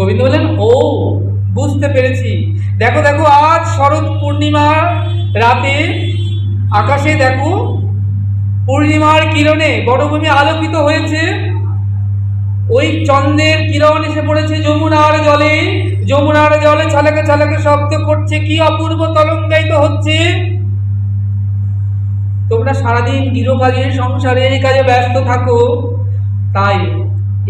গোবিন্দ বললেন, ও বুঝতে পেরেছি। দেখো দেখো, আজ শরৎ পূর্ণিমার রাতে আকাশে দেখো পূর্ণিমার কিরণে বনভূমি আলোকিত হয়েছে। ওই চন্দ্রের কিরণ এসে পড়েছে যমুনার জলে, যমুনার জলে ছালাকে ছালাকে শব্দ করছে, কি অপূর্ব তরঙ্গায়িত হচ্ছে। তোমরা সারাদিন গৃহকাজে সংসারের কাজে ব্যস্ত থাকো, তাই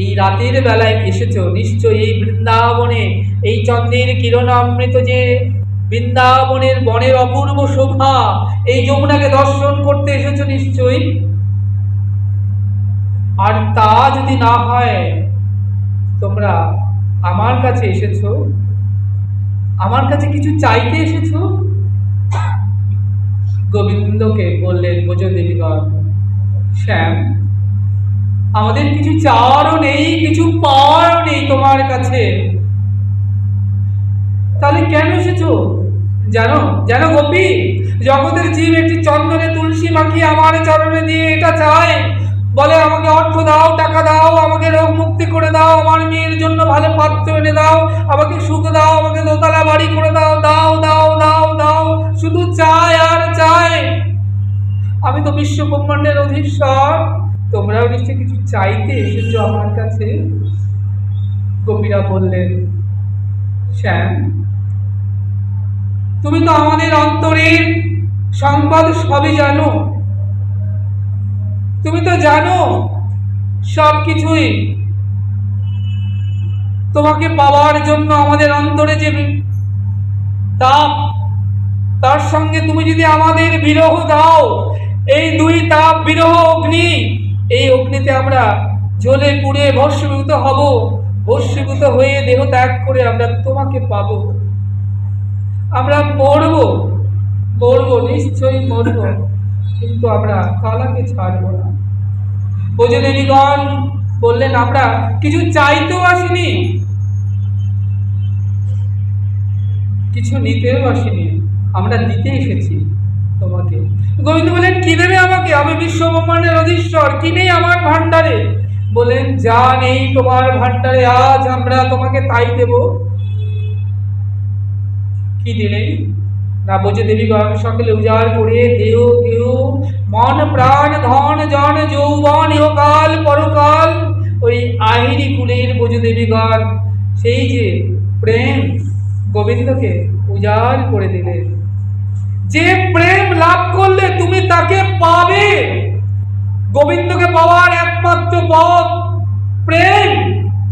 এই রাতের বেলায় এসেছো নিশ্চয়ই এই বৃন্দাবনে, এই চন্দ্রের কিরণ অমৃত যে বৃন্দাবনের বনের অপূর্ব শোভা, এই যমুনাকে দর্শন করতে এসেছো নিশ্চয়ই। আর তা যদি না হয়, তোমরা আমার কাছে এসেছো, আমার কাছে কিছু চাইতে এসেছো। গোবিন্দকে বললেন ব্রজদেবীগণ, শ্যাম, আমাদের কিছু চাওয়ারও নেই, কিছু পাওয়ারও নেই তোমার কাছে। তাহলে কেন এসেছো জানো? জানো গোপী, জগতের জীব একটি চন্দনে তুলসী মাখিয়ে আমার চরণে দিয়ে এটা চায়, বলে আমাকে অর্থ দাও, টাকা দাও, আমাকে রোগ মুক্তি করে দাও, আমার মেয়ের জন্য ভালো পাত্র এনে দাও, আমাকে সুখ দাও, আমাকে দোতলা বাড়ি করে দাও, দাও দাও দাও দাও, শুধু চায় আর চায়। আমি তো বিশ্ব ব্রহ্মাণ্ডের অধীশ্বর, তোমরাও নিশ্চয়ই কিছু চাইতে এসেছো আমার কাছে। গোপীরা বললেন, শ্যাম, তুমি তো আমাদের অন্তরের সংবাদ সবই জানো, তুমি তো জানো সব কিছুই। তোমাকে পাওয়ার জন্য আমাদের অন্তরে যে তাপ, তার সঙ্গে তুমি যদি আমাদের বিরহ দাও, এই দুই তাপ বিরহ অগ্নি, এই অগ্নিতে আমরা জ্বলে পুড়ে ভস্মীভূত হব, ভস্মীভূত হয়ে দেহ ত্যাগ করে আমরা তোমাকে পাবো। আমরা মরবো, মরবো, নিশ্চয়ই মরবো, কিন্তু আমরা কালাকে ছাড়বো না। ব্রজদেবীগণ বললেন, আমরা কিছু চাইতেও আসিনি, কিছু নিতেও আসিনি, আমরা দিতে এসেছি তোমাকে। গোবিন্দ বলেন, কি দেবে আমাকে? আমি বিশ্ব ব্রহ্মাণ্ডের অধীশ্বর, কি নেই আমার ভান্ডারে? বলেন, যা নেই তোমার ভান্ডারে আজ আমরা তোমাকে তাই দেব। কি দিলেন না? ব্রজদেবীগণ সকলে উজাড় করে দেহ দেহ মন প্রাণ ধন জন যৌবন ইহকাল পরকাল, ওই আহিরি কুলের ব্রজদেবীগণ সেই যে প্রেম গোবিন্দকে উজাড় করে দিলেন। যে প্রেম লাভ করলে তুমি তাকে পাবে, গোবিন্দকে পাওয়ার একমাত্র পথ প্রেম।